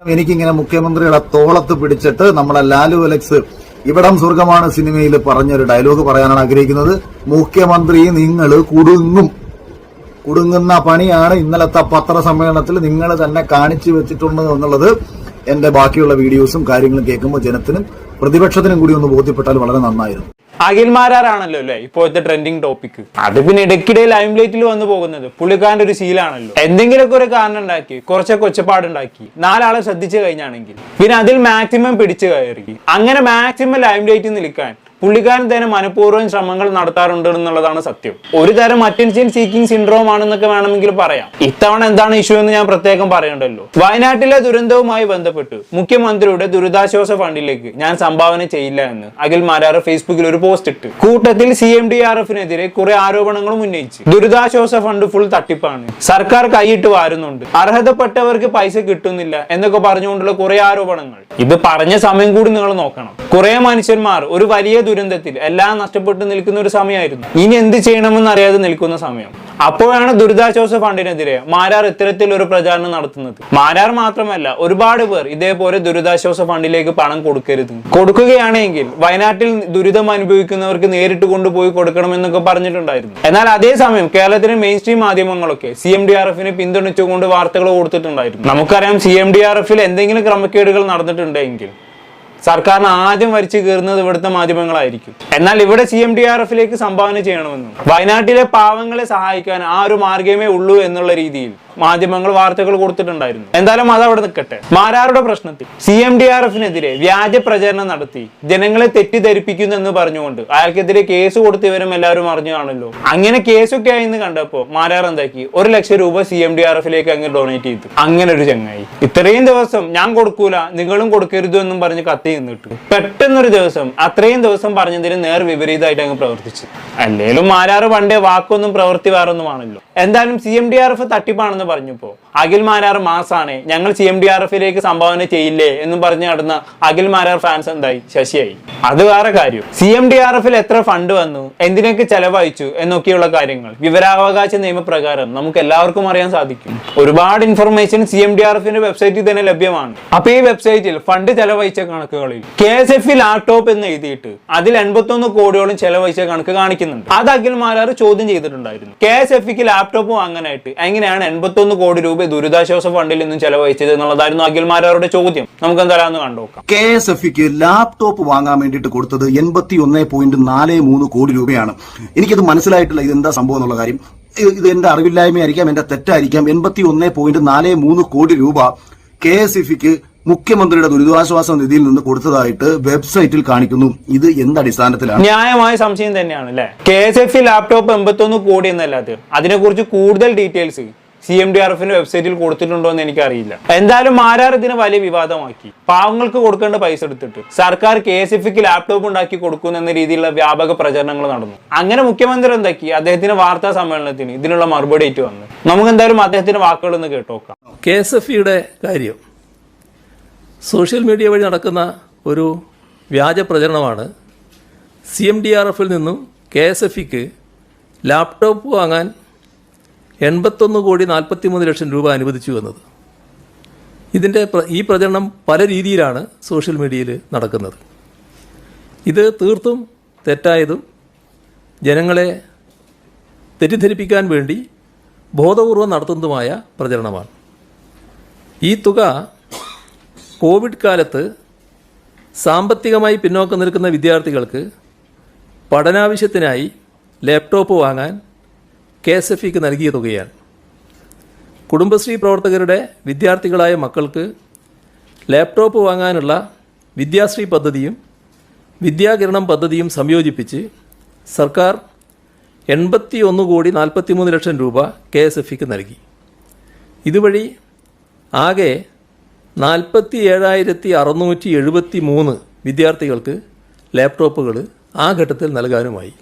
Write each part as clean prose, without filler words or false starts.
എനിക്കിങ്ങനെ മുഖ്യമന്ത്രിയുടെ തോളത്ത് പിടിച്ചിട്ട് നമ്മളെ ലാലു അലക്സ് ഇവിടം സ്വർഗമാണ് സിനിമയിൽ പറഞ്ഞൊരു ഡയലോഗ് പറയാനാണ് ആഗ്രഹിക്കുന്നത്. മുഖ്യമന്ത്രി നിങ്ങൾ കുടുങ്ങുന്ന പണിയാണ് ഇന്നലത്തെ പത്രസമ്മേളനത്തിൽ നിങ്ങൾ തന്നെ കാണിച്ചു വെച്ചിട്ടുണ്ട് എന്നുള്ളത് എന്റെ ബാക്കിയുള്ള വീഡിയോസും കാര്യങ്ങളും കേൾക്കുമ്പോൾ ജനത്തിനും പ്രതിപക്ഷത്തിനും കൂടി ഒന്ന് ബോധ്യപ്പെട്ടാൽ വളരെ നന്നായിരുന്നു. അഖിൽമാരാണല്ലോ അല്ലെ ഇപ്പോഴത്തെ ട്രെൻഡിങ് ടോപ്പിക്. അത് പിന്നെ ഇടയ്ക്കിടെ ലൈം ലൈറ്റിൽ വന്നു പോകുന്നത് പുള്ളിക്കാരന്റെ ഒരു ശീലാണല്ലോ. എന്തെങ്കിലുമൊക്കെ ഒരു കാരണം ഉണ്ടാക്കി കുറച്ചൊക്കെ ഒച്ചപ്പാടുണ്ടാക്കി നാലാളെ ശ്രദ്ധിച്ചു കഴിഞ്ഞാണെങ്കിൽ പിന്നെ അതിൽ മാക്സിമം പിടിച്ചു കയറി അങ്ങനെ മാക്സിമം ലൈം ലൈറ്റിൽ നിൽക്കാൻ പുള്ളിക്കാരൻ തന്നെ മനഃപൂർവ്വം ശ്രമങ്ങൾ നടത്താറുണ്ട് എന്നുള്ളതാണ് സത്യം. ഒരു തരം അറ്റൻഷൻ സീക്കിംഗ് സിൻഡ്രോം ആണെന്നൊക്കെ വേണമെങ്കിൽ പറയാം. ഇത്തവണ എന്താണ് ഇഷ്യൂ എന്ന് ഞാൻ പ്രത്യേകം പറയണ്ടല്ലോ. വയനാട്ടിലെ ദുരന്തവുമായി ബന്ധപ്പെട്ട് മുഖ്യമന്ത്രിയുടെ ദുരിതാശ്വാസ ഫണ്ടിലേക്ക് ഞാൻ സംഭാവന ചെയ്യില്ല എന്ന് അഖിൽ മാരാർ ഫേസ്ബുക്കിൽ ഒരു പോസ്റ്റ് ഇട്ട് കൂട്ടത്തിൽ CMDRF-നെതിരെ കുറെ ആരോപണങ്ങളും ഉന്നയിച്ചു. ദുരിതാശ്വാസ ഫണ്ട് ഫുൾ തട്ടിപ്പാണ്, സർക്കാർ കൈയിട്ട് വാരുന്നുണ്ട്, അർഹതപ്പെട്ടവർക്ക് പൈസ കിട്ടുന്നില്ല എന്നൊക്കെ പറഞ്ഞുകൊണ്ടുള്ള കുറെ ആരോപണങ്ങൾ. ഇത് പറഞ്ഞ സമയം കൂടി നിങ്ങൾ നോക്കണം. കുറെ മനുഷ്യന്മാർ ഒരു വലിയ ദുരന്തത്തിൽ എല്ലാം നഷ്ടപ്പെട്ടു നിൽക്കുന്ന ഒരു സമയമായിരുന്നു. ഇനി എന്ത് ചെയ്യണമെന്ന് അറിയാതെ നിൽക്കുന്ന സമയം. അപ്പോഴാണ് ദുരിതാശ്വാസ ഫണ്ടിനെതിരെ മാരാർ ഇത്തരത്തിൽ ഒരു പ്രചാരണം നടത്തുന്നത്. മാരാർ മാത്രമല്ല ഒരുപാട് പേർ ഇതേപോലെ ദുരിതാശ്വാസ ഫണ്ടിലേക്ക് പണം കൊടുക്കുകയാണെങ്കിൽ വയനാട്ടിൽ ദുരിതം അനുഭവിക്കുന്നവർക്ക് നേരിട്ട് കൊണ്ടുപോയി കൊടുക്കണമെന്നൊക്കെ പറഞ്ഞിട്ടുണ്ടായിരുന്നു. എന്നാൽ അതേസമയം കേരളത്തിലെ മെയിൻ സ്ട്രീം മാധ്യമങ്ങളൊക്കെ CMDRF-നെ പിന്തുണച്ചുകൊണ്ട് വാർത്തകൾ കൊടുത്തിട്ടുണ്ടായിരുന്നു. നമുക്കറിയാം CMDRF-ൽ എന്തെങ്കിലും ക്രമക്കേടുകൾ നടന്നിട്ടുണ്ടെങ്കിൽ സർക്കാരിന് ആദ്യം വരിച്ചു കയറുന്നത് ഇവിടുത്തെ മാധ്യമങ്ങളായിരിക്കും. എന്നാൽ ഇവിടെ CMDRF-ലേക്ക് സംഭാവന ചെയ്യണമെന്നും വയനാട്ടിലെ പാവങ്ങളെ സഹായിക്കാൻ ആ ഒരു മാർഗമേ ഉള്ളൂ എന്നുള്ള രീതിയിൽ മാധ്യമങ്ങൾ വാർത്തകൾ കൊടുത്തിട്ടുണ്ടായിരുന്നു. എന്തായാലും അതവിടെ നിൽക്കട്ടെ. മാരാരുടെ പ്രശ്നത്തിൽ CMDRF-നെതിരെ വ്യാജ പ്രചരണം നടത്തി ജനങ്ങളെ തെറ്റിദ്ധരിപ്പിക്കുന്നു എന്ന് പറഞ്ഞുകൊണ്ട് അയാൾക്കെതിരെ കേസ് കൊടുത്തവരും എല്ലാവരും അറിഞ്ഞാണല്ലോ. അങ്ങനെ കേസൊക്കെ ആയിന്ന് കണ്ടപ്പോ മാരാർ എന്താക്കി 1 ലക്ഷം രൂപ CMDRF-ലേക്ക് അങ്ങ് ഡൊണേറ്റ് ചെയ്തു. അങ്ങനെ ഒരു ചങ്ങായി ഇത്രയും ദിവസം ഞാൻ കൊടുക്കൂല നിങ്ങളും കൊടുക്കരുത് എന്നും പറഞ്ഞ് കത്തി നിന്നിട്ട് പെട്ടെന്നൊരു ദിവസം അത്രയും ദിവസം പറഞ്ഞതിന് നേർ വിപരീതമായിട്ട് അങ്ങ് പ്രവർത്തിച്ചു. അല്ലേലും മാരാർ പണ്ടേ വാക്കൊന്നും പ്രവൃത്തി വേറൊന്നുമാണല്ലോ. എന്തായാലും CMDRF തട്ടിപ്പാണെന്ന് പറഞ്ഞപ്പോ അഖിൽ മാരാർ മാസാണ് ഞങ്ങൾ CMDRF-ലേക്ക് സംഭാവന ചെയ്യില്ലേ എന്നും പറഞ്ഞു നടന്ന അഖിൽ മാരാർ ഫാൻസ് എന്തായി ശശിയായി. അത് വേറെ കാര്യം. CMDRF-ൽ എത്ര ഫണ്ട് വന്നു, എന്തിനൊക്കെ ചെലവഴിച്ചു എന്നൊക്കെയുള്ള കാര്യങ്ങൾ വിവരാവകാശ നിയമപ്രകാരം നമുക്ക് എല്ലാവർക്കും അറിയാൻ സാധിക്കും. ഒരുപാട് ഇൻഫർമേഷൻ CMDRF-ന്റെ വെബ്സൈറ്റിൽ തന്നെ ലഭ്യമാണ്. അപ്പൊ ഈ വെബ്സൈറ്റിൽ ഫണ്ട് ചെലവഴിച്ച കണക്കുകളിൽ KSF ലാപ്ടോപ്പ് എന്ന് എഴുതിയിട്ട് അതിൽ 81 കോടിയോളം ചെലവഴിച്ച കണക്ക് കാണിക്കുന്നുണ്ട്. അത് അഖിൽ മാരാർ ചോദ്യം ചെയ്തിട്ടുണ്ടായിരുന്നു. KSF-ക്ക് ലാപ്ടോപ്പ് വാങ്ങാനായിട്ട് എങ്ങനെയാണ് 81 കോടി രൂപ ദുരിതാശ്വാസ ഫണ്ടിൽ നിന്നും ചെലവഴിച്ചത് എന്നുള്ളതായിരുന്നു അഖിൽ മാരാരുടെ ചോദ്യം. നമുക്ക് എന്തായാലും കണ്ടുനോക്കാം. KSF-ക്ക് ലാപ്ടോപ്പ് വാങ്ങാൻ വേണ്ടിയിട്ട് കൊടുത്തത് 81.43 കോടി രൂപയാണ്. എനിക്കത് മനസ്സിലായിട്ടില്ല ഇതെന്താ സംഭവം എന്നുള്ള കാര്യം. ഇത് എന്റെ അറിവില്ലായ്മയായിരിക്കാം, എന്റെ തെറ്റായിരിക്കാം. 81.43 കോടി രൂപ KSF-ക്ക് മുഖ്യമന്ത്രിയുടെ ദുരിതാശ്വാസ നിധിയിൽ നിന്ന് കൊടുത്തതായിട്ട് വെബ്സൈറ്റിൽ കാണിക്കുന്നു. ഇത് എന്ത് അടിസ്ഥാനത്തിലാണ്? ന്യായമായ സംശയം തന്നെയാണ് അല്ലെ. KSF ലാപ്ടോപ്പ് 81 കോടി എന്നല്ലാതെ അതിനെക്കുറിച്ച് കൂടുതൽ ഡീറ്റെയിൽസ് CMDRF-ന്റെ വെബ്സൈറ്റിൽ കൊടുത്തിട്ടുണ്ടോ എന്ന് എനിക്കറിയില്ല. എന്തായാലും മാരാർ ഇതിനെ വലിയ വിവാദമാക്കി. പാവങ്ങൾക്ക് കൊടുക്കേണ്ട പൈസ എടുത്തിട്ട് സർക്കാർ KSF-ക്ക് ലാപ്ടോപ്പ് ഉണ്ടാക്കി കൊടുക്കുന്നു എന്ന രീതിയിലുള്ള വ്യാപക പ്രചരണങ്ങൾ നടന്നു. അങ്ങനെ മുഖ്യമന്ത്രി എന്താക്കി അദ്ദേഹത്തിന്റെ വാർത്താ സമ്മേളനത്തിന് ഇതിനുള്ള മറുപടി ആയിട്ട് വന്നു. നമുക്ക് എന്തായാലും അദ്ദേഹത്തിന്റെ വാക്കുകൾ ഒന്ന് കേട്ടോക്കാം. KSF-യുടെ കാര്യം സോഷ്യൽ മീഡിയ വഴി നടക്കുന്ന ഒരു വ്യാജ പ്രചരണമാണ്. CMDRF-ൽ നിന്നും KSF-ക്ക് ലാപ്ടോപ്പ് വാങ്ങാൻ 81.43 ലക്ഷം രൂപ അനുവദിച്ചു എന്നത്. ഈ പ്രചരണം പല രീതിയിലാണ് സോഷ്യൽ മീഡിയയിൽ നടക്കുന്നത്. ഇത് തീർത്തും തെറ്റായതും ജനങ്ങളെ തെറ്റിദ്ധരിപ്പിക്കാൻ വേണ്ടി ബോധപൂർവം നടത്തുന്നതുമായ പ്രചരണമാണ്. ഈ തുക കോവിഡ് കാലത്ത് സാമ്പത്തികമായി പിന്നോക്കം നിൽക്കുന്ന വിദ്യാർത്ഥികൾക്ക് പഠനാവശ്യത്തിനായി ലാപ്ടോപ്പ് വാങ്ങാൻ KSF-ക്ക് നൽകിയ തുകയാണ്. കുടുംബശ്രീ പ്രവർത്തകരുടെ വിദ്യാർത്ഥികളായ മക്കൾക്ക് ലാപ്ടോപ്പ് വാങ്ങാനുള്ള വിദ്യാശ്രീ പദ്ധതിയും വിദ്യാകിരണം പദ്ധതിയും സംയോജിപ്പിച്ച് സർക്കാർ 81.43 ലക്ഷം രൂപ KSF-ക്ക് നൽകി. ഇതുവഴി ആകെ 47,673 വിദ്യാർത്ഥികൾക്ക് ലാപ്ടോപ്പുകൾ ആ ഘട്ടത്തിൽ നൽകാനുമായി.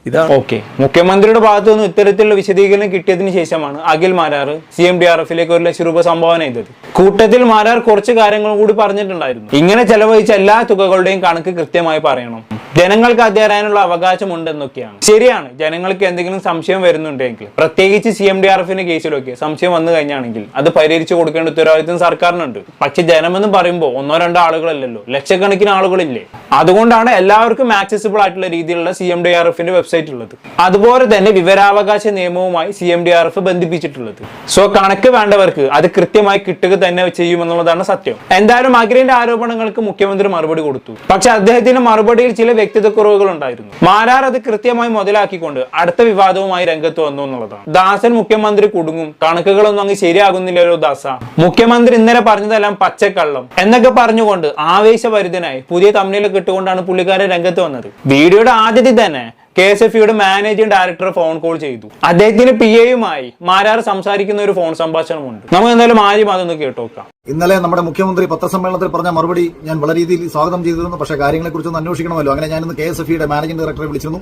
ഇതാണ് ഓക്കെ. മുഖ്യമന്ത്രിയുടെ ഭാഗത്തു നിന്ന് ഇത്തരത്തിലുള്ള വിശദീകരണം കിട്ടിയതിനു ശേഷമാണ് അഖിൽ മാരാർ CMDRF-ലേക്ക് 1 ലക്ഷം രൂപ സംഭാവന ചെയ്തത്. കൂട്ടത്തിൽ മാരാർ കുറച്ച് കാര്യങ്ങൾ കൂടി പറഞ്ഞിട്ടുണ്ടായിരുന്നു. ഇങ്ങനെ ചെലവഴിച്ച എല്ലാ തുകകളുടെയും കണക്ക് കൃത്യമായി പറയണം. ജനങ്ങൾക്ക് അത് തരാനുള്ള അവകാശമുണ്ടെന്നൊക്കെയാണ്. ശരിയാണ്, ജനങ്ങൾക്ക് എന്തെങ്കിലും സംശയം വരുന്നുണ്ടെങ്കിൽ, പ്രത്യേകിച്ച് CMDRFന്റെ കേസിലൊക്കെ സംശയം വന്നു കഴിഞ്ഞാണെങ്കിൽ അത് പരിഹരിച്ചു കൊടുക്കേണ്ട ഉത്തരവാദിത്വം സർക്കാരിനുണ്ട്. പക്ഷെ ജനമെന്ന് പറയുമ്പോൾ 1-2 ആളുകളല്ലല്ലോ, ലക്ഷക്കണക്കിന് ആളുകളില്ലേ. അതുകൊണ്ടാണ് എല്ലാവർക്കും ആക്സസിബിൾ ആയിട്ടുള്ള രീതിയിലുള്ള CMDRFന്റെ വെബ്സൈറ്റ് ഉള്ളത്. അതുപോലെ തന്നെ വിവരാവകാശ നിയമവുമായി CMDRF ബന്ധിപ്പിച്ചിട്ടുള്ളത്. സോ കണക്ക് വേണ്ടവർക്ക് അത് കൃത്യമായി കിട്ടുക തന്നെ ചെയ്യുമെന്നുള്ളതാണ് സത്യം. എന്തായാലും അഖിലിന്റെ ആരോപണങ്ങൾക്ക് മുഖ്യമന്ത്രി മറുപടി കൊടുത്തു. പക്ഷെ അദ്ദേഹത്തിന്റെ മറുപടിയിൽ ചില വ്യക്തിത്വ കുറവുകൾ ഉണ്ടായിരുന്നു. മാരാർ അത് കൃത്യമായി മുതലാക്കിക്കൊണ്ട് അടുത്ത വിവാദവുമായി രംഗത്ത് വന്നു എന്നുള്ളതാണ്. ദാസൻ മുഖ്യമന്ത്രി കുടുങ്ങും, കണക്കുകളൊന്നും അങ്ങ് ശരിയാകുന്നില്ലല്ലോ ദാസ, മുഖ്യമന്ത്രി ഇന്നലെ പറഞ്ഞതെല്ലാം പച്ചക്കള്ളം എന്നൊക്കെ പറഞ്ഞുകൊണ്ട് ആവേശഭരിതനായി പുതിയ തമ്മിലൊക്കെ ഇട്ടുകൊണ്ടാണ് പുള്ളിക്കാരൻ രംഗത്ത് വന്നത്. വീഡിയോയുടെ ആദ്യത്തിൽ തന്നെ KSFEയുടെ മാനേജിംഗ് ഡയറക്ടർ ഫോൺ കോൾ ചെയ്തു. അദ്ദേഹത്തിന്റെ PAയുമായി മാരാർ സംസാരിക്കുന്ന ഒരു ഫോൺ സംഭാഷണമുണ്ട്. നമുക്ക് എന്തായാലും ആദ്യം അതൊന്ന് കേട്ടോക്കാം. ഇന്നലെ നമ്മുടെ മുഖ്യമന്ത്രി പത്രസമ്മേളനത്തിൽ പറഞ്ഞ മറുപടി ഞാൻ വളരെ രീതിയിൽ സ്വാഗതം ചെയ്തിരുന്നു. പക്ഷേ കാര്യങ്ങളെക്കുറിച്ചൊന്ന് അന്വേഷിക്കണമല്ലോ. അങ്ങനെ ഞാനിന്ന് KSFEയുടെ മാനേജിംഗ് ഡയറക്ടറെ വിളിച്ചിരുന്നു.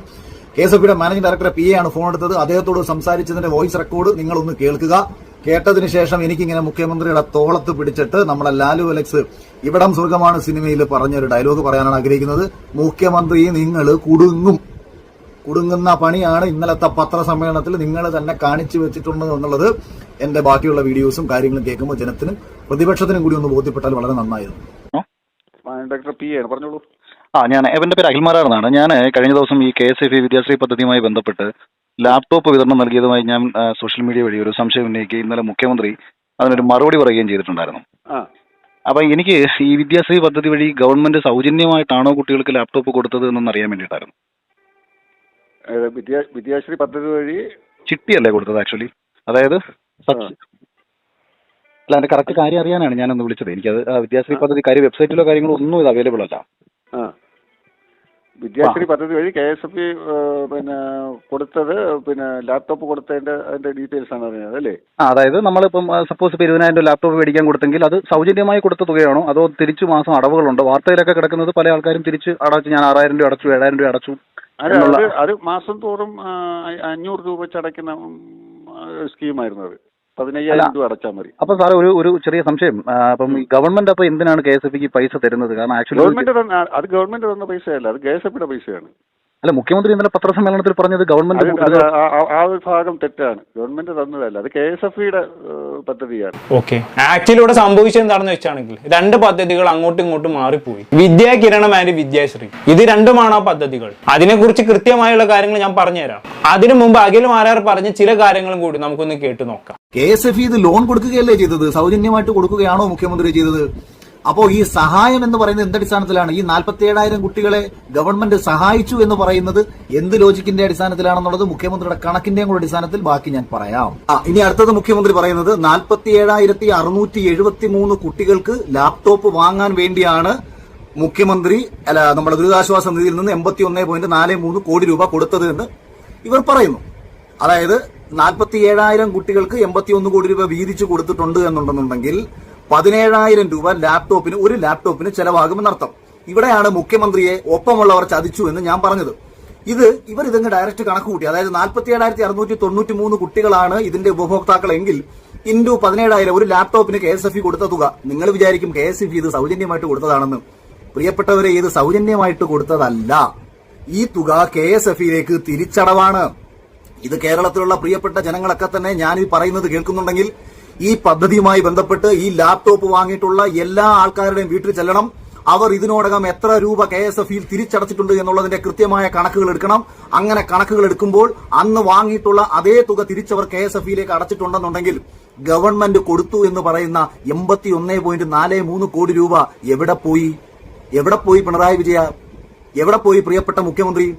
KSFEയുടെ മാനേജിംഗ് ഡയറക്ടറെ PA ആണ് ഫോൺ എടുത്തത്. അദ്ദേഹത്തോട് സംസാരിച്ചതിന്റെ വോയിസ് റെക്കോർഡ് നിങ്ങളൊന്ന് കേൾക്കുക. കേട്ടതിന് ശേഷം എനിക്കിങ്ങനെ മുഖ്യമന്ത്രിയുടെ തോളത്ത് പിടിച്ചിട്ട് നമ്മളെ ലാലു അലക്സ് ഇവിടം സ്വർഗമാണ് സിനിമയിൽ പറഞ്ഞൊരു ഡയലോഗ് പറയാനാണ് ആഗ്രഹിക്കുന്നത്. മുഖ്യമന്ത്രി നിങ്ങൾ കുടുങ്ങുന്ന പണിയാണ് ഇന്നലത്തെ പത്രസമ്മേളനത്തിൽ നിങ്ങൾ തന്നെ കാണിച്ചു വെച്ചിട്ടുണ്ട് എന്നുള്ളത് എന്റെ ബാക്കിയുള്ള വീഡിയോസും കാര്യങ്ങളും കേൾക്കുമ്പോൾ ജനത്തിനും പ്രതിപക്ഷത്തിനും കൂടി ഒന്ന് ബോധ്യപ്പെട്ടാൽ വളരെ നന്നായിരുന്നു. ഡോക്ടർ PA ആണ്, പറഞ്ഞോളൂ. ഞാൻ എന്റെ പേര് അഖിൽമാരാർ എന്നാണ്. ഞാൻ കഴിഞ്ഞ ദിവസം ഈ KSFE വിദ്യാശ്രീ പദ്ധതിയുമായി ബന്ധപ്പെട്ട് ലാപ്ടോപ്പ് വിതരണം നൽകിയതുമായി ഞാൻ സോഷ്യൽ മീഡിയ വഴി ഒരു സംശയം ഉന്നയിക്കുകയും ഇന്നലെ മുഖ്യമന്ത്രി അതിനൊരു മറുപടി പറയുകയും ചെയ്തിട്ടുണ്ടായിരുന്നു. അപ്പൊ എനിക്ക് ഈ വിദ്യാശ്രീ പദ്ധതി വഴി ഗവൺമെന്റ് സൗജന്യമായിട്ടാണോ കുട്ടികൾക്ക് ലാപ്ടോപ്പ് കൊടുത്തത് എന്നൊന്ന് അറിയാൻ വേണ്ടിയിട്ടായിരുന്നു. വിദ്യാശ്രീ പദ്ധതി വഴി ചിട്ടിയല്ലേ കൊടുത്തത് ആക്ച്വലി? അതായത് അല്ല, എന്റെ കറക്റ്റ് കാര്യം അറിയാനാണ് ഞാനൊന്ന് വിളിച്ചത്. എനിക്കത് വിദ്യാശ്രീ പദ്ധതി കാര്യം വെബ്സൈറ്റിലോ കാര്യങ്ങളോ ഒന്നും ഇത് അവൈലബിൾ അല്ല. വിദ്യാശ്രീ പദ്ധതി വഴി KSFE കൊടുത്തത് ലാപ്ടോപ്പ് കൊടുത്തതിന്റെ അതിന്റെ ഡീറ്റെയിൽസ് ആണ് അറിയുന്നത് അല്ലേ? അതായത് നമ്മളിപ്പം സപ്പോസ് 20,000 ലാപ്ടോപ്പ് മേടിക്കാൻ കൊടുത്തെങ്കിൽ അത് സൗജന്യമായി കൊടുത്ത തുകയാണോ അതോ തിരിച്ചു മാസം അടവുകളുണ്ടോ? വാർത്തയിലൊക്കെ കിടക്കുന്നത് പല ആൾക്കാരും തിരിച്ച് അടച്ചു, ഞാൻ 6,000 രൂപ അടച്ചു, 7,000 രൂപ അടച്ചു. അത് മാസം തോറും 500 രൂപ വെച്ച് അടയ്ക്കുന്ന സ്കീമായിരുന്നു. അത് 15,000 രൂപ അടച്ചാൽ മതി. അപ്പൊ സാറ് ഒരു ചെറിയ സംശയം, അപ്പം ഗവൺമെന്റ് അപ്പൊ എന്തിനാണ് KSFEക്ക് പൈസ തരുന്നത്? കാരണം ആക്ച്വലി ഗവൺമെന്റ് തന്ന പൈസയല്ല, അത് KSFEയുടെ പൈസയാണ്. അല്ല, മുഖ്യമന്ത്രി ഇന്നലെ പത്രസമ്മേളനത്തിൽ പറഞ്ഞത് ഗവൺമെന്റ് ആ ഒരു ഭാഗം തെറ്റാണ്. ഗവൺമെന്റ് തന്നതല്ല, അത് KSFEയുടെ പദ്ധതിയാണ്. ഓക്കെ, ആക്ച്വലി ഇവിടെ സംഭവിച്ചത് എന്താണെന്ന് വെച്ചാണെങ്കിൽ 2 പദ്ധതികൾ അങ്ങോട്ടും ഇങ്ങോട്ടും മാറിപ്പോയി. വിദ്യാകിരണം ആൻഡ് വിദ്യാശ്രീ, ഇത് രണ്ടുമാണ് ആ പദ്ധതികൾ. അതിനെക്കുറിച്ച് കൃത്യമായുള്ള കാര്യങ്ങൾ ഞാൻ പറഞ്ഞുതരാം. അതിനു മുമ്പ് അഖിൽ മാരാർ പറഞ്ഞ ചില കാര്യങ്ങളും കൂടി നമുക്കൊന്ന് കേട്ടു നോക്കാം. KSFE ഇത് ലോൺ കൊടുക്കുകയല്ലേ ചെയ്തത്? സൗജന്യമായിട്ട് കൊടുക്കുകയാണോ മുഖ്യമന്ത്രി ചെയ്തത്? അപ്പോ ഈ സഹായം എന്ന് പറയുന്നത് എന്തടിസ്ഥാനത്തിലാണ്? ഈ 47,000 കുട്ടികളെ ഗവൺമെന്റ് സഹായിച്ചു എന്ന് പറയുന്നത് എന്ത് ലോജിക്കിന്റെ അടിസ്ഥാനത്തിലാണെന്നുള്ളത് മുഖ്യമന്ത്രിയുടെ കണക്കിന്റെയും കൂടെ അടിസ്ഥാനത്തിൽ ബാക്കി ഞാൻ പറയാം. ഇനി അടുത്തത് മുഖ്യമന്ത്രി പറയുന്നത് 47,673 കുട്ടികൾക്ക് ലാപ്ടോപ്പ് വാങ്ങാൻ വേണ്ടിയാണ് മുഖ്യമന്ത്രി നമ്മുടെ ദുരിതാശ്വാസ നിധിയിൽ നിന്ന് 81.43 കോടി രൂപ കൊടുത്തത് എന്ന് ഇവർ പറയുന്നു. അതായത് 47,000 കുട്ടികൾക്ക് 81 കോടി രൂപ വീതിച്ചു കൊടുത്തിട്ടുണ്ട് എന്നുണ്ടെന്നുണ്ടെങ്കിൽ 17,000 രൂപ ഒരു ലാപ്ടോപ്പിന് ചെലവാകുമെന്നർത്ഥം. ഇവിടെയാണ് മുഖ്യമന്ത്രിയെ ഒപ്പമുള്ളവർ ചതിച്ചു എന്ന് ഞാൻ പറഞ്ഞത്. ഇവർ ഇതങ്ങ് ഡയറക്റ്റ് കണക്ക് കൂട്ടി. അതായത് 47,693 കുട്ടികളാണ് ഇതിന്റെ ഉപഭോക്താക്കളെങ്കിൽ ഇൻറ്റു 17,000 ഒരു ലാപ്ടോപ്പിന് KSFE കൊടുത്ത തുക. നിങ്ങൾ വിചാരിക്കും KSFE ഇത് സൗജന്യമായിട്ട് കൊടുത്തതാണെന്ന്. പ്രിയപ്പെട്ടവരെ, ഇത് സൗജന്യമായിട്ട് കൊടുത്തതല്ല. ഈ തുക KSFEയിലേക്ക് തിരിച്ചടവാണ്. ഇത് കേരളത്തിലുള്ള പ്രിയപ്പെട്ട ജനങ്ങളൊക്കെ തന്നെ ഞാൻ ഈ പറയുന്നത് കേൾക്കുന്നുണ്ടെങ്കിൽ ഈ പദ്ധതിയുമായി ബന്ധപ്പെട്ട് ഈ ലാപ്ടോപ്പ് വാങ്ങിയിട്ടുള്ള എല്ലാ ആൾക്കാരുടെയും വീട്ടിൽ ചെല്ലണം. അവർ ഇതിനോടകം എത്ര രൂപ KSFEയിൽ തിരിച്ചടച്ചിട്ടുണ്ട് എന്നുള്ളതിന്റെ കൃത്യമായ കണക്കുകൾ എടുക്കണം. അങ്ങനെ കണക്കുകൾ എടുക്കുമ്പോൾ അന്ന് വാങ്ങിയിട്ടുള്ള അതേ തുക തിരിച്ചവർ KSFEയിലേക്ക് അടച്ചിട്ടുണ്ടെന്നുണ്ടെങ്കിൽ ഗവൺമെന്റ് കൊടുത്തു എന്ന് പറയുന്ന 81.43 കോടി രൂപ എവിടെ പോയി പിണറായി വിജയ? എവിടെ പോയി പ്രിയപ്പെട്ട മുഖ്യമന്ത്രി?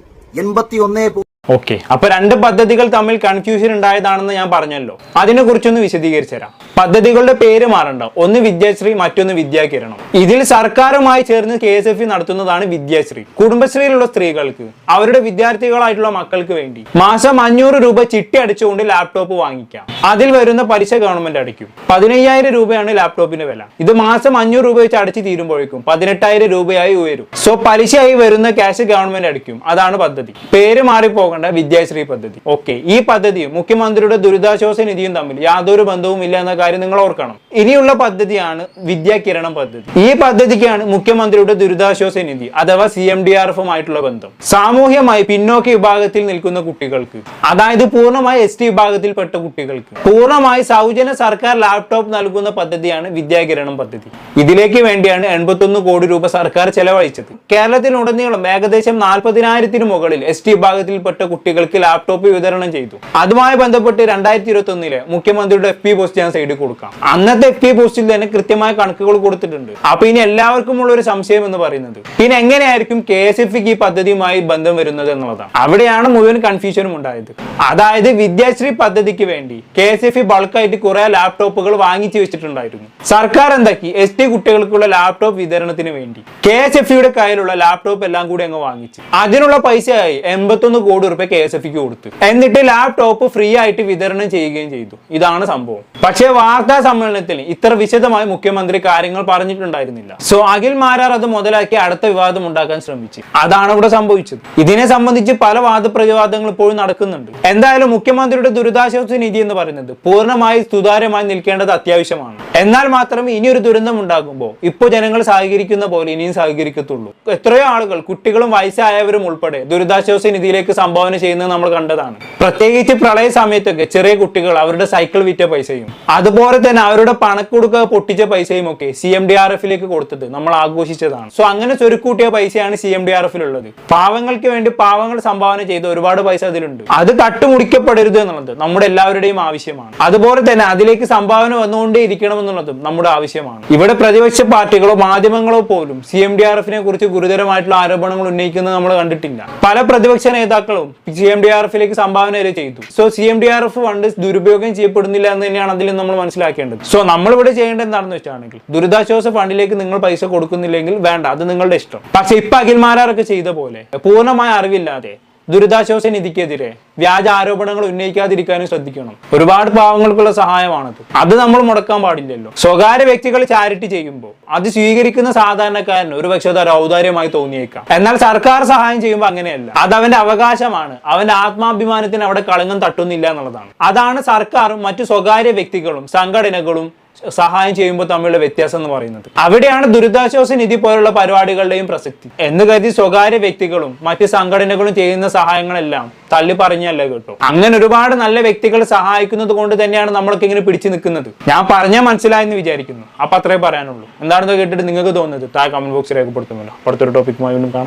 81. ഓക്കെ, അപ്പൊ 2 പദ്ധതികൾ തമ്മിൽ കൺഫ്യൂഷൻ ഉണ്ടായതാണെന്ന് ഞാൻ പറഞ്ഞല്ലോ. അതിനെ കുറിച്ചൊന്ന് വിശദീകരിച്ചു തരാം. പദ്ധതികളുടെ പേര് മാറണ്ട. ഒന്ന് വിദ്യാശ്രീ, മറ്റൊന്ന് വിദ്യാകിരണം. ഇതിൽ സർക്കാരുമായി ചേർന്ന് KSFE നടത്തുന്നതാണ് വിദ്യാശ്രീ. കുടുംബശ്രീയിലുള്ള സ്ത്രീകൾക്ക് അവരുടെ വിദ്യാർത്ഥികളായിട്ടുള്ള മക്കൾക്ക് വേണ്ടി മാസം 500 രൂപ ചിട്ടി അടിച്ചുകൊണ്ട് ലാപ്ടോപ്പ് വാങ്ങിക്കാം. അതിൽ വരുന്ന പലിശ ഗവൺമെന്റ് അടിക്കും. 15,000 രൂപയാണ് ലാപ്ടോപ്പിന്റെ വില. ഇത് മാസം 500 രൂപ വെച്ച് അടിച്ചു തീരുമ്പോഴേക്കും 18,000 രൂപയായി ഉയരും. സോ പലിശയായി വരുന്ന ക്യാഷ് ഗവൺമെന്റ് അടിക്കും. അതാണ് പദ്ധതി. പേര് മാറിപ്പോകേണ്ട വിദ്യാശ്രീ പദ്ധതി. ഓക്കെ, ഈ പദ്ധതിയും മുഖ്യമന്ത്രിയുടെ ദുരിതാശ്വാസ നിധിയും തമ്മിൽ യാതൊരു ബന്ധവും ഇല്ല എന്ന കാര്യം നിങ്ങൾ ഓർക്കണം. ഇനിയുള്ള പദ്ധതിയാണ് വിദ്യാകിരണം പദ്ധതി. ഈ പദ്ധതിക്കാണ് മുഖ്യമന്ത്രിയുടെ ദുരിതാശ്വാസ നിധി അഥവാ CMDRF-ഉമായിട്ടുള്ള ബന്ധം. സാമൂഹ്യമായി പിന്നോക്ക വിഭാഗത്തിൽ നിൽക്കുന്ന കുട്ടികൾക്ക്, അതായത് പൂർണ്ണമായി ST വിഭാഗത്തിൽപ്പെട്ട കുട്ടികൾക്ക് പൂർണ്ണമായി സൗജന്യ സർക്കാർ ലാപ്ടോപ്പ് നൽകുന്ന പദ്ധതിയാണ് വിദ്യാകിരണം പദ്ധതി. ഇതിലേക്ക് വേണ്ടിയാണ് 81 കോടി രൂപ സർക്കാർ ചെലവഴിച്ചത്. കേരളത്തിലുടനീളം ഏകദേശം 40,000-ന് മുകളിൽ ST വിഭാഗത്തിൽപ്പെട്ട കുട്ടികൾക്ക് ലാപ്ടോപ്പ് വിതരണം ചെയ്തു. അതുമായി ബന്ധപ്പെട്ട് 2021 മുഖ്യമന്ത്രിയുടെ FB പോസ്റ്റ് ഞാൻ സൈഡിൽ കൊടുക്കാം. അന്നത്തെ FB പോസ്റ്റിൽ തന്നെ കൃത്യമായ കണക്കുകൾ കൊടുത്തിട്ടുണ്ട്. അപ്പൊ ഇനി എല്ലാവർക്കും ഉള്ള ഒരു സംശയം എന്ന് പറയുന്നത് പിന്നെ എങ്ങനെയായിരിക്കും KSFക്ക് ഈ പദ്ധതിയുമായി ബന്ധം വരുന്നത് എന്നുള്ളതാണ്. അവിടെയാണ് മുഴുവൻ കൺഫ്യൂഷനും ഉണ്ടായത്. അതായത് വിദ്യാശ്രീ പദ്ധതിക്ക് വേണ്ടി KSF ബൾക്കായിട്ട് കുറെ ലാപ്ടോപ്പുകൾ വാങ്ങിച്ചു വെച്ചിട്ടുണ്ടായിരുന്നു. സർക്കാർ എന്താക്കി, ST കുട്ടികൾക്കുള്ള ലാപ്ടോപ്പ് വിതരണത്തിന് വേണ്ടി KSFയുടെ കയ്യിലുള്ള ലാപ്ടോപ്പ് എല്ലാം കൂടി അങ്ങ് വാങ്ങിച്ചു. അതിനുള്ള പൈസയായി 81 കോടി രൂപ KSFക്ക് കൊടുത്തു. എന്നിട്ട് ലാപ്ടോപ്പ് ഫ്രീ ആയിട്ട് വിതരണം ചെയ്യുകയും ചെയ്തു. ഇതാണ് സംഭവം. പക്ഷേ വാർത്താ സമ്മേളനത്തിൽ ഇത്ര വിശദമായി മുഖ്യമന്ത്രി കാര്യങ്ങൾ പറഞ്ഞിട്ടുണ്ടായിരുന്നില്ല. സോ അഖിൽ മാരാർ അത് മുതലാക്കി അടുത്ത വിവാദം ഉണ്ടാക്കാൻ ശ്രമിച്ചു. അതാണ് ഇവിടെ സംഭവിച്ചത്. ഇതിനെ സംബന്ധിച്ച് പല വാദപ്രതിവാദങ്ങൾ ഇപ്പോഴും നടക്കുന്നുണ്ട്. എന്തായാലും മുഖ്യമന്ത്രിയുടെ ദുരിതാശ്വാസ നിധി എന്ന് പറയുന്നത് പൂർണ്ണമായി സുതാര്യമായി നിൽക്കേണ്ടത് അത്യാവശ്യമാണ്. എന്നാൽ മാത്രമേ ഇനിയൊരു ദുരന്തം ഉണ്ടാകുമ്പോൾ ഇപ്പോൾ ജനങ്ങൾ സഹകരിക്കുന്ന പോലെ ഇനിയും സഹകരിക്കത്തുള്ളൂ. എത്രയോ ആളുകൾ, കുട്ടികളും വയസ്സായവരും ഉൾപ്പെടെ ദുരിതാശ്വാസ നിധിയിലേക്ക് സംഭാവന ചെയ്യുന്നത് നമ്മൾ കണ്ടതാണ്. പ്രത്യേകിച്ച് പ്രളയ സമയത്തൊക്കെ ചെറിയ കുട്ടികൾ അവരുടെ സൈക്കിൾ വിറ്റ പൈസയും അതുപോലെ തന്നെ അവരുടെ പണക്കൊടുക്ക പൊട്ടിച്ച പൈസയും ഒക്കെ CMDRF-ലേക്ക് കൊടുത്തത് നമ്മൾ ആഘോഷിച്ചതാണ്. സോ അങ്ങനെ ചുരുക്കൂട്ടിയ പൈസയാണ് CMDRF-ലുള്ളത്. പാവങ്ങൾക്ക് വേണ്ടി പാവങ്ങൾ സംഭാവന ചെയ്ത ഒരുപാട് പൈസ അതിലുണ്ട്. അത് തട്ടുമുടിക്കപ്പെടരുത് എന്നുള്ളത് നമ്മുടെ എല്ലാവരുടെയും ആവശ്യമാണ്. അതുപോലെ തന്നെ അതിലേക്ക് സംഭാവന വന്നുകൊണ്ടേ ഇരിക്കണം എന്നുള്ളതും നമ്മുടെ ആവശ്യമാണ്. ഇവിടെ പ്രതിപക്ഷ പാർട്ടികളോ മാധ്യമങ്ങളോ പോലും CMDRF-നെ കുറിച്ച് ഗുരുതരമായിട്ടുള്ള ആരോപണങ്ങൾ ഉന്നയിക്കുന്നത് നമ്മൾ കണ്ടിട്ടില്ല. പല പ്രതിപക്ഷ നേതാക്കളും CMDRF-ലേക്ക് സംഭാവന ചെയ്തു. സോ CMDRF ഫണ്ട് ദുരുപയോഗം ചെയ്യപ്പെടുന്നില്ല എന്ന് തന്നെയാണ് അതിൽ നമ്മൾ മനസ്സിലാക്കേണ്ടത്. സോ നമ്മളിവിടെ ചെയ്യേണ്ടത് എന്താണെന്ന് വെച്ചാണെങ്കിൽ ദുരിതാശ്വാസ ഫണ്ടിലേക്ക് നിങ്ങൾ പൈസ കൊടുക്കുന്നില്ലെങ്കിൽ വേണ്ട, അത് നിങ്ങളുടെ ഇഷ്ടം. പക്ഷെ ഇപ്പൊ അഖിൽ മാരാറൊക്കെ ചെയ്ത പോലെ പൂർണ്ണമായ അറിവില്ലാതെ ദുരിതാശ്വാസ നിധിക്കെതിരെ വ്യാജ ആരോപണങ്ങൾ ഉന്നയിക്കാതിരിക്കാനും ശ്രദ്ധിക്കണം. ഒരുപാട് പാവങ്ങൾക്കുള്ള സഹായമാണത്. അത് നമ്മൾ മുടക്കാൻ പാടില്ലല്ലോ. സ്വകാര്യ വ്യക്തികൾ ചാരിറ്റി ചെയ്യുമ്പോൾ അത് സ്വീകരിക്കുന്ന സാധാരണക്കാരന് ഒരു പക്ഷേ അത് ഔദാര്യമായി തോന്നിയേക്കാം. എന്നാൽ സർക്കാർ സഹായം ചെയ്യുമ്പോൾ അങ്ങനെയല്ല. അത് അവന്റെ അവകാശമാണ്. അവന്റെ ആത്മാഭിമാനത്തിന് അവിടെ കളങ്കം തട്ടുന്നില്ല എന്നുള്ളതാണ്. അതാണ് സർക്കാരും മറ്റു സ്വകാര്യ വ്യക്തികളും സംഘടനകളും സഹായം ചെയ്യുമ്പോൾ തമ്മിലുള്ള വ്യത്യാസം എന്ന് പറയുന്നത്. അവിടെയാണ് ദുരിതാശ്വാസ നിധി പോലുള്ള പരിപാടികളുടെയും പ്രസക്തി. എന്ന് കരുതി സ്വകാര്യ വ്യക്തികളും മറ്റ് സംഘടനകളും ചെയ്യുന്ന സഹായങ്ങളെല്ലാം തള്ളി പറഞ്ഞല്ല കേട്ടോ. അങ്ങനെ ഒരുപാട് നല്ല വ്യക്തികൾ സഹായിക്കുന്നത് കൊണ്ട് തന്നെയാണ് നമ്മളൊക്കെ ഇങ്ങനെ പിടിച്ചു നിൽക്കുന്നത്. ഞാൻ പറഞ്ഞാൽ മനസ്സിലായെന്ന് വിചാരിക്കുന്നു. അപ്പൊ അത്രേ പറയാനുള്ളൂ. എന്താണെന്ന് കേട്ടിട്ട് നിങ്ങൾക്ക് തോന്നുന്നത് താഴെ കമന്റ് ബോക്സിൽ രേഖപ്പെടുത്തുമല്ലോ. അടുത്തൊരു ടോപ്പിക്കുമായി വീണ്ടും കാണാം.